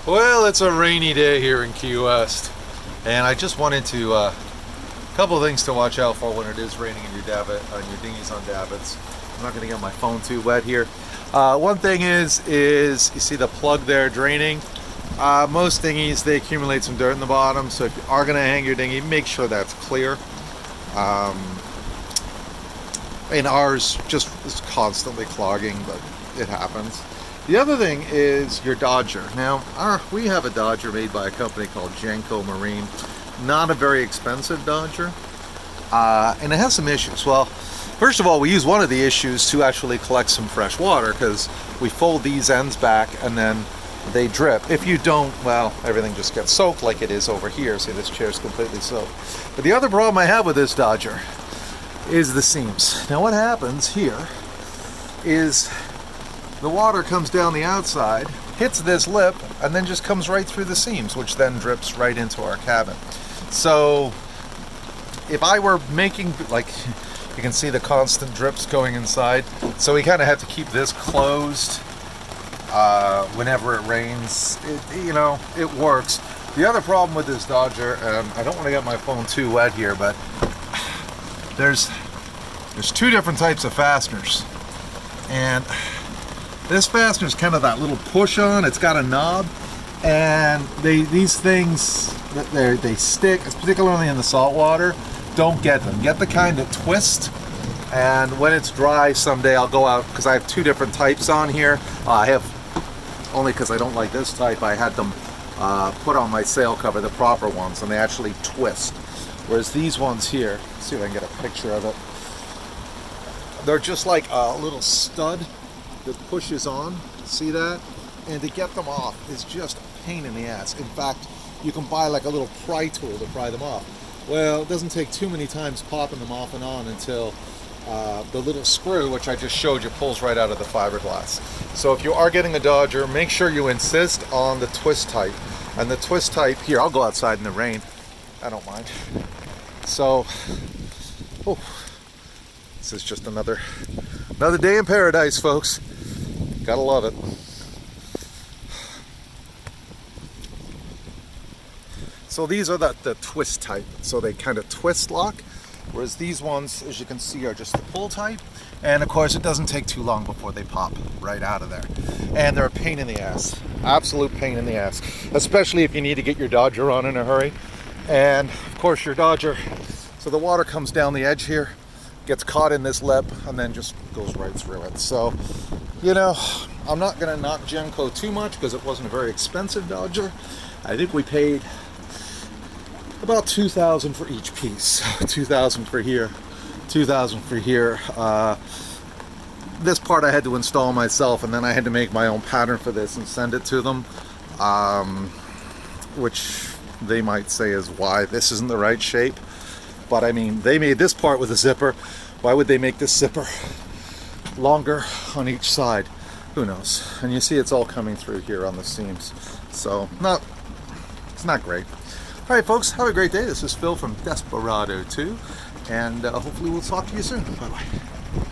Well, it's a rainy day here in Key West, and I just wanted to couple of things to watch out for when it is raining in your davit, on your dinghies on davits. I'm not going to get my phone too wet here. One thing is you see the plug there draining. Most dinghies, they accumulate some dirt in the bottom, so if you are going to hang your dinghy, make sure that's clear. And ours just is constantly clogging, but it happens. The other thing is your Dodger. Now, we have a Dodger made by a company called Genco Marine. Not a very expensive Dodger, and it has some issues. Well, first of all, we use one of the issues to actually collect some fresh water, because we fold these ends back and then they drip. If you don't, well, everything just gets soaked like it is over here. See, this chair is completely soaked. But the other problem I have with this Dodger is the seams. Now, what happens here is the water comes down the outside, hits this lip, and then just comes right through the seams, which then drips right into our cabin. So if I were making, like, you can see the constant drips going inside, so we kind of have to keep this closed whenever it rains. It works. The other problem with this Dodger, I don't want to get my phone too wet here, but there's two different types of fasteners, and this fastener is kind of that little push on. It's got a knob, and these things, they stick, particularly in the salt water. Don't get them. Get the kind that twist, and when it's dry someday I'll go out, because I have two different types on here. I have, only because I don't like this type, I had them put on my sail cover, the proper ones, and they actually twist. Whereas these ones here, let's see if I can get a picture of it. They're just like a little stud that pushes on, see that? And to get them off is just a pain in the ass. In fact, you can buy like a little pry tool to pry them off. Well, it doesn't take too many times popping them off and on until the little screw, which I just showed you, pulls right out of the fiberglass. So if you are getting a Dodger, make sure you insist on the twist type. And the twist type, here, I'll go outside in the rain. I don't mind. So, this is just another day in paradise, folks. Gotta love it. So these are the twist type. So they kind of twist lock, whereas these ones, as you can see, are just the pull type. And of course, it doesn't take too long before they pop right out of there. And they're a pain in the ass. Absolute pain in the ass. Especially if you need to get your Dodger on in a hurry. And of course, your Dodger, so the water comes down the edge here, gets caught in this lip, and then just goes right through it. So, I'm not going to knock Genco too much, because it wasn't a very expensive Dodger. I think we paid about $2,000 for each piece. $2,000 for here, $2,000 for here. This part I had to install myself, and then I had to make my own pattern for this and send it to them, which they might say is why this isn't the right shape. But I mean, they made this part with a zipper. Why would they make this zipper longer on each side? Who knows? And you see it's all coming through here on the seams. So, it's not great. All right, folks, have a great day. This is Phil from Desperado 2, and hopefully we'll talk to you soon. Bye-bye.